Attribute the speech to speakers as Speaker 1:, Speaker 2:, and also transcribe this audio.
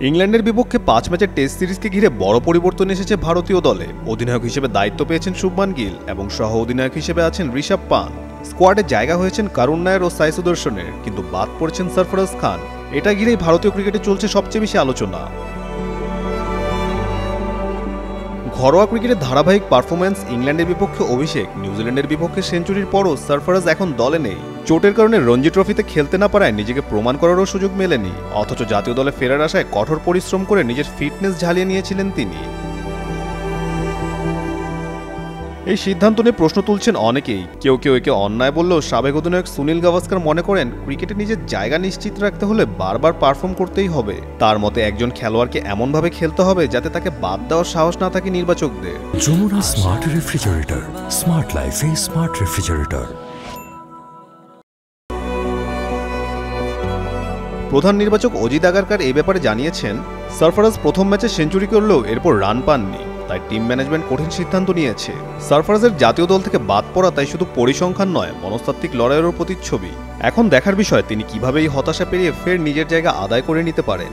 Speaker 1: ইংল্যান্ডের বিপক্ষে ৫ ম্যাচের টেস্ট সিরিজকে ঘিরে বড় পরিবর্তন এসেছে ভারতীয় দলে। অধিনায়ক হিসেবে দায়িত্ব পেয়েছেন শুভমান গিল এবং সহ অধিনায়ক হিসেবে আছেন ঋষভ পান্ট। স্কোয়াডে জায়গা হয়েছেন কারুণ নায়ার ও সাই সুদর্শনের, কিন্তু বাদ পড়েছেন সরফরাজ খান। এটা ঘিরেই ভারতীয় ক্রিকেটে চলছে সবচেয়ে বেশি আলোচনা। ঘরোয়া ক্রিকেটের ধারাবাহিক পারফরম্যান্স, ইংল্যান্ডের বিপক্ষে অভিষেক, নিউজিল্যান্ডের বিপক্ষে সেঞ্চুরির পরও সরফরাজ এখন দলে নেই। চোটের কারণে রঞ্জি ট্রফিতে খেলতে না পারায় নিজেকে প্রমাণ করারও সুযোগ মেলেনি, অথচ জাতীয় দলে ফেরার আশায় কঠোর পরিশ্রম করে নিজের ফিটনেস ঝালিয়ে নিয়েছিলেন তিনি। এই সিদ্ধান্ত নিয়ে প্রশ্ন তুলছেন অনেকেই। কেউ কেউ একে অন্যায় বললেও সাবেক অধিনায়ক সুনীল গাভাস্কার মনে করেন ক্রিকেটে নিজের জায়গা নিশ্চিত রাখতে হলে বারবার পারফর্ম করতেই হবে। তার মতে একজন খেলোয়াড়কে এমনভাবে খেলতে হবে যাতে তাকে বাদ দেওয়ার সাহস না থাকে নির্বাচকদের।
Speaker 2: যমুনা স্মার্ট রেফ্রিজারেটর, স্মার্ট লাইফে স্মার্ট রেফ্রিজারেটর।
Speaker 1: প্রধান নির্বাচক অজিত আগারকার এই ব্যাপারে জানিয়েছেন, সরফরাজ প্রথম ম্যাচে সেঞ্চুরি করলেও এরপর রান পাননি, তাই টিম ম্যানেজমেন্ট কঠিন সিদ্ধান্ত নিয়েছে। সরফরাজের জাতীয় দল থেকে বাদ পড়া তাই শুধু পরিসংখ্যান নয়, মনস্তাত্ত্বিক লড়াইয়েরও প্রতিচ্ছবি। এখন দেখার বিষয় তিনি কিভাবে এই হতাশা পেরিয়ে ফের নিজের জায়গা আদায় করে নিতে পারেন।